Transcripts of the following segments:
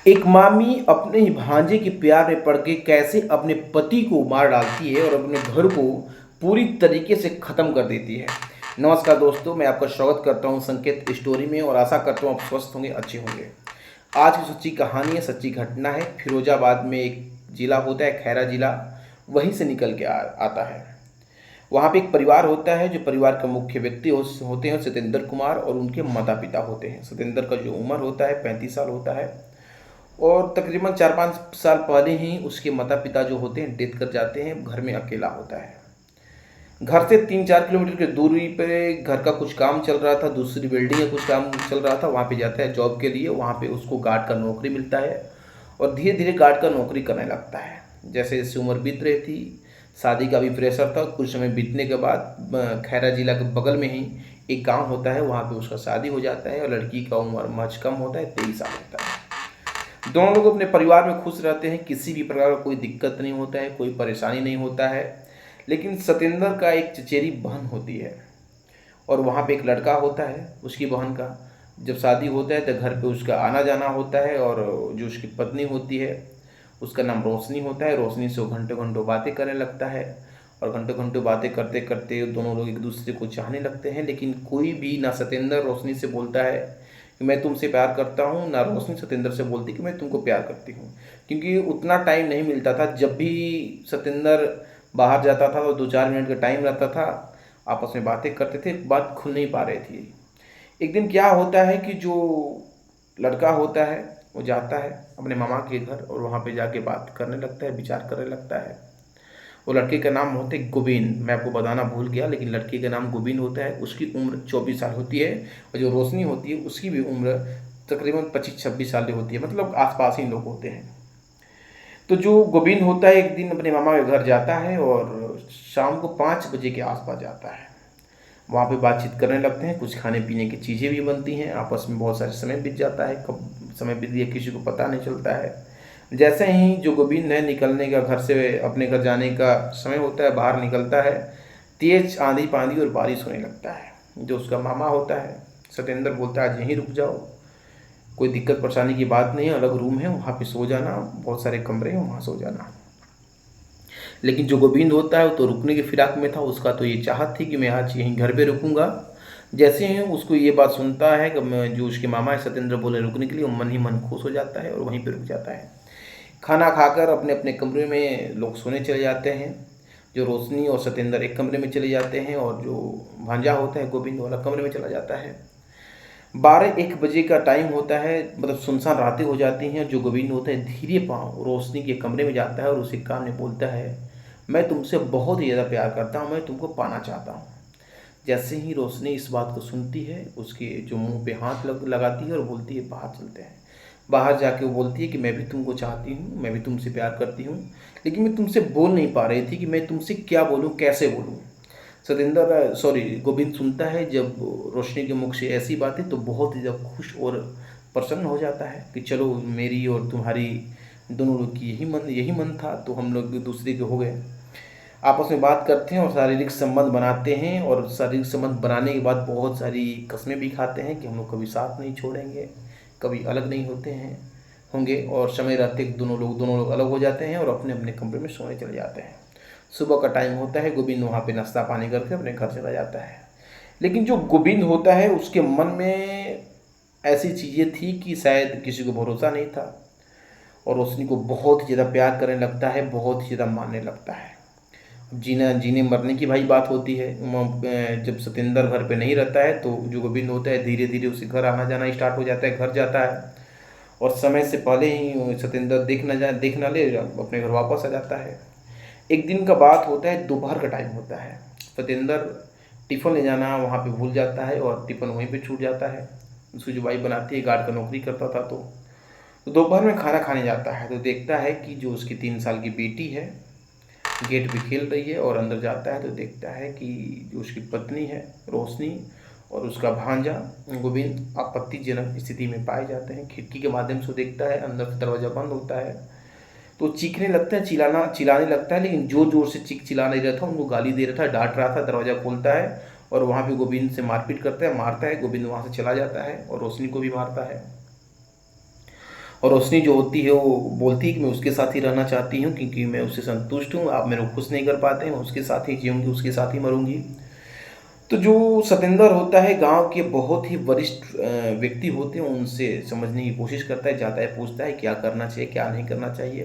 एक मामी अपने ही भांजे के प्यार में पड़ के कैसे अपने पति को मार डालती है और अपने घर को पूरी तरीके से ख़त्म कर देती है। नमस्कार दोस्तों, मैं आपका स्वागत करता हूं संकेत स्टोरी में और आशा करता हूं आप स्वस्थ होंगे, अच्छे होंगे। आज की सच्ची कहानी है, सच्ची घटना है। फिरोजाबाद में एक ज़िला होता है, खैरा ज़िला, वहीं से निकल के आता है। वहाँ पे एक परिवार होता है, जो परिवार का मुख्य व्यक्ति होते हैं सत्येंद्र कुमार, और उनके माता पिता होते हैं। सत्येंद्र का जो उम्र होता है 35 साल होता है, और तकरीबन 4-5 साल पहले ही उसके माता पिता जो होते हैं डेथ कर जाते हैं। घर में अकेला होता है। घर से 3-4 किलोमीटर की दूरी पे घर का कुछ काम चल रहा था, दूसरी बिल्डिंग का कुछ काम चल रहा था, वहाँ पे जाता है जॉब के लिए। वहाँ पे उसको गार्ड का नौकरी मिलता है और धीरे धीरे गार्ड का नौकरी करने लगता है। जैसे जैसे उम्र बीत रही थी, शादी का भी प्रेशर था। कुछ समय बीतने के बाद खैरा जिला के बगल में ही एक गाँव होता है, वहाँ पर उसका शादी हो जाता है और लड़की का उम्र मच कम होता है, 23 साल होता है। दोनों लोग अपने परिवार में खुश रहते हैं, किसी भी प्रकार का कोई दिक्कत नहीं होता है, कोई परेशानी नहीं होता है। लेकिन सत्येंद्र का एक चचेरी बहन होती है और वहाँ पे एक लड़का होता है उसकी बहन का। जब शादी होता है तो घर पे उसका आना जाना होता है, और जो उसकी पत्नी होती है उसका नाम रोशनी होता है। रोशनी से वो घंटों घंटों बातें करने लगता है, और घंटों घंटों बातें करते करते दोनों लोग एक दूसरे को चाहने लगते हैं। लेकिन कोई भी ना सत्येंद्र रोशनी से बोलता है कि मैं तुमसे प्यार करता हूँ, ना रोशनी सत्येंद्र से बोलती कि मैं तुमको प्यार करती हूँ। क्योंकि उतना टाइम नहीं मिलता था। जब भी सत्येंद्र बाहर जाता था तो 2-4 मिनट का टाइम रहता था, आपस में बातें करते थे, बात खुल नहीं पा रही थी। एक दिन क्या होता है कि जो लड़का होता है वो जाता है अपने मामा के घर, और वहाँ पे जाके बात करने लगता है, विचार करने लगता है। वो लड़के का नाम होता है गोविंद, मैं आपको बताना भूल गया, लेकिन लड़के का नाम गोविंद होता है। उसकी उम्र 24 साल होती है, और जो रोशनी होती है उसकी भी उम्र तकरीबन 25-26 साल की होती है, मतलब आसपास ही लोग होते हैं। तो जो गोविंद होता है एक दिन अपने मामा के घर जाता है और शाम को 5 बजे के आसपास जाता है। वहाँ पे बातचीत करने लगते हैं, कुछ खाने पीने की चीज़ें भी बनती हैं, आपस में बहुत सारे समय बीत जाता है। कब समय बीत गया किसी को पता नहीं चलता है। जैसे ही जो गोविंद है निकलने का, घर से अपने घर जाने का समय होता है, बाहर निकलता है, तेज आंधी पानी और बारिश होने लगता है। जो उसका मामा होता है सत्येंद्र बोलता है आज यहीं रुक जाओ, कोई दिक्कत परेशानी की बात नहीं है, अलग रूम है वहाँ पे सो जाना, बहुत सारे कमरे हैं वहाँ सो जाना। लेकिन जो गोविंद होता है वो तो रुकने की फिराक में था। उसका तो ये चाहत थी कि मैं आज यहीं घर पे रुकूंगा। जैसे ही उसको ये बात सुनता है कि जो उसके मामा है सत्येंद्र बोले रुकने के लिए, वो मन ही मन खुश हो जाता है और वहीं पे रुक जाता है। खाना खाकर अपने अपने कमरे में लोग सोने चले जाते हैं। जो रोशनी और सत्येंद्र एक कमरे में चले जाते हैं, और जो भांजा होता है गोविंद वाला कमरे में चला जाता है। 12-1 बजे का टाइम होता है, मतलब सुनसान रातें हो जाती हैं। जो गोविंद होता है धीरे पाँव रोशनी के कमरे में जाता है और उसे कान में बोलता है मैं तुमसे बहुत ही ज़्यादा प्यार करता हूँ, मैं तुमको पाना चाहता हूँ। जैसे ही रोशनी इस बात को सुनती है, उसके जो मुंह पे हाथ लगाती है और बोलती है बाहर चलते हैं। बाहर जाके वो बोलती है कि मैं भी तुमको चाहती हूँ, मैं भी तुमसे प्यार करती हूँ, लेकिन मैं तुमसे बोल नहीं पा रही थी कि मैं तुमसे क्या बोलूँ, कैसे बोलूँ। सत्येंद्र सॉरी गोविंद सुनता है जब रोशनी के मुख से ऐसी बातें, तो बहुत ही ज़्यादा खुश और प्रसन्न हो जाता है कि चलो मेरी और तुम्हारी दोनों लोग की यही मन था, तो हम लोग एक दूसरे के हो गए। आपस में बात करते हैं और शारीरिक संबंध बनाते हैं, और शारीरिक संबंध बनाने के बाद बहुत सारी कस्में भी खाते हैं कि हम लोग कभी साथ नहीं छोड़ेंगे, कभी अलग नहीं होंगे। और समय रहते दोनों लोग अलग हो जाते हैं और अपने अपने कमरे में सोने चले जाते हैं। सुबह का टाइम होता है, गोविंद वहाँ पे नाश्ता पानी करके अपने घर चला जाता है। लेकिन जो गोविंद होता है उसके मन में ऐसी चीज़ें थी कि शायद किसी को भरोसा नहीं था, और रोशनी को बहुत ही ज़्यादा प्यार करने लगता है, बहुत ही ज़्यादा मानने लगता है। जीने मरने की भाई बात होती है। जब सत्येंद्र घर पे नहीं रहता है तो जो गोविंद होता है धीरे धीरे उसे घर आना जाना स्टार्ट हो जाता है, घर जाता है, और समय से पहले ही सत्येंद्र देख ना ले अपने घर वापस आ जाता है। एक दिन का बात होता है, दोपहर का टाइम होता है। सत्येंद्र टिफ़िन ले जाना वहाँ पे भूल जाता है और टिफ़िन वहीं पे छूट जाता है। उसकी जो वाइफ बनाती है, गार्ड का नौकरी करता था, तो दोपहर में खाना खाने जाता है तो देखता है कि जो उसकी 3 साल की बेटी है गेट पे खेल रही है, और अंदर जाता है तो देखता है कि जो उसकी पत्नी है रोशनी और उसका भांजा गोविंद आपत्तिजनक स्थिति में पाए जाते हैं। खिड़की के माध्यम से देखता है, अंदर से दरवाज़ा बंद होता है, तो चीखने लगता है, चिल्लाने लगता है, लेकिन जोर जोर से चिल्ला नहीं रहा था, उनको गाली दे रहा था, डांट रहा था। दरवाज़ा खोलता है और वहाँ पे गोविंद से मारपीट करता है, मारता है। गोविंद वहाँ से चला जाता है और रोशनी को भी मारता है। और रोशनी जो होती है वो बोलती है कि मैं उसके साथ ही रहना चाहती हूँ, क्योंकि मैं उससे संतुष्ट हूँ, आप मेरे को खुश नहीं कर पाते, मैं उसके साथ ही जीऊँगी, उसके साथ ही मरूँगी। तो जो सतेंद्र होता है गाँव के बहुत ही वरिष्ठ व्यक्ति होते हैं, उनसे समझने की कोशिश करता है, जाता है, पूछता है क्या करना चाहिए, क्या नहीं करना चाहिए।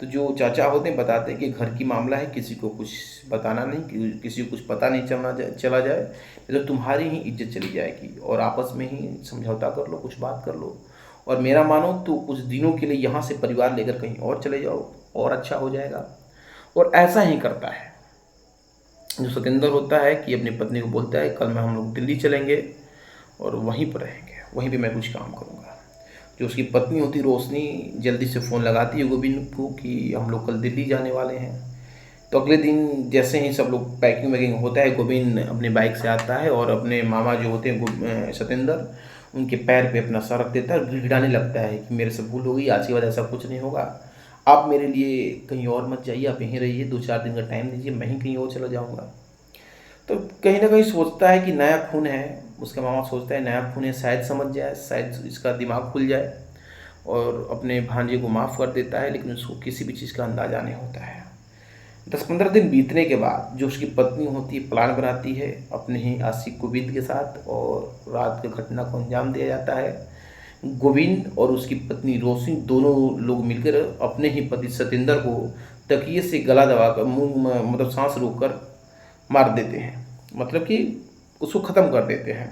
तो जो चाचा होते हैं बताते हैं कि घर की मामला है, किसी को कुछ बताना नहीं, किसी को कुछ पता नहीं चला जाए, नहीं तो तुम्हारी ही इज्जत चली जाएगी, और आपस में ही समझौता कर लो, कुछ बात कर लो, और मेरा मानो तो कुछ दिनों के लिए यहाँ से परिवार लेकर कहीं और चले जाओ, और अच्छा हो जाएगा। और ऐसा ही करता है जो सतेंद्र होता है कि अपनी पत्नी को बोलता है कल मैं हम लोग दिल्ली चलेंगे और वहीं पर रहेंगे, वहीं पे मैं कुछ काम करूँगा। जो उसकी पत्नी होती रोशनी जल्दी से फ़ोन लगाती है गोविंद को कि हम लोग कल दिल्ली जाने वाले हैं। तो अगले दिन जैसे ही सब लोग पैकिंग वैकिंग होता है, गोविंद अपने बाइक से आता है और अपने मामा जो होते हैं सतेंद्र, उनके पैर पे अपना सर रख देता है और गिड़गिड़ाने लगता है कि मेरे से भूल हो गई, आज के बाद ऐसा कुछ नहीं होगा, आप मेरे लिए कहीं और मत जाइए, आप यहीं रहिए, 2-4 दिन का टाइम दीजिए, मैं ही कहीं और चला जाऊँगा। तो कहीं ना कहीं सोचता है कि नया खून है, उसका मामा सोचता है नया खून है, शायद समझ जाए, शायद इसका दिमाग खुल जाए, और अपने भांजे को माफ़ कर देता है, लेकिन उसको किसी भी चीज़ का अंदाज़ा नहीं होता है। 10-15 दिन बीतने के बाद जो उसकी पत्नी होती है प्लान बनाती है अपने ही आशिक गोविंद के साथ, और रात की घटना को अंजाम दिया जाता है। गोविंद और उसकी पत्नी रोशनी दोनों लोग मिलकर अपने ही पति सतेंद्र को तकिए से गला दबाकर मतलब सांस रोककर मार देते हैं, मतलब कि उसको ख़त्म कर देते हैं।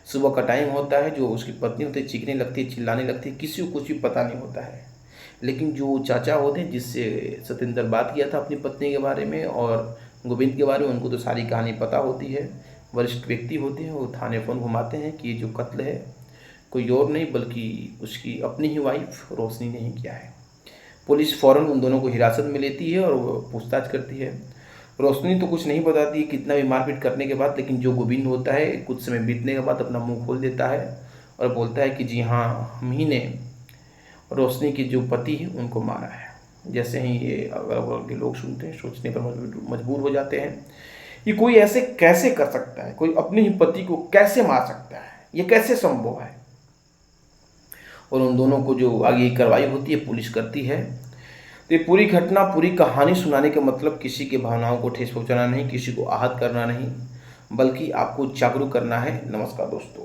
सुबह का टाइम होता है, जो उसकी पत्नी होती है चीखने लगती है, चिल्लाने लगती है, किसी को कुछ भी पता नहीं होता है। लेकिन जो चाचा होते हैं जिससे सतेंद्र बात किया था अपनी पत्नी के बारे में और गोविंद के बारे में, उनको तो सारी कहानी पता होती है। वरिष्ठ व्यक्ति होते हैं, वो थाने फ़ोन घुमाते हैं कि ये जो कत्ल है कोई और नहीं बल्कि उसकी अपनी ही वाइफ रोशनी ने ही किया है। पुलिस फ़ौरन उन दोनों को हिरासत में लेती है और वो पूछताछ करती है। रोशनी तो कुछ नहीं बताती है कितना भी मारपीट करने के बाद, लेकिन जो गोविंद होता है कुछ समय बीतने के बाद अपना मुंह खोल देता है और बोलता है कि जी हाँ, हम ही ने रोशनी के जो पति हैं उनको मारा है। जैसे ही ये अगल बगल के लोग सुनते हैं, सोचने पर मजबूर हो जाते हैं, ये कोई ऐसे कैसे कर सकता है, कोई अपने ही पति को कैसे मार सकता है, ये कैसे संभव है। और उन दोनों को जो आगे की कार्रवाई होती है पुलिस करती है। तो ये पूरी घटना, पूरी कहानी सुनाने का मतलब किसी की भावनाओं को ठेस पहुंचाना नहीं, किसी को आहत करना नहीं, बल्कि आपको जागरूक करना है। नमस्कार दोस्तों।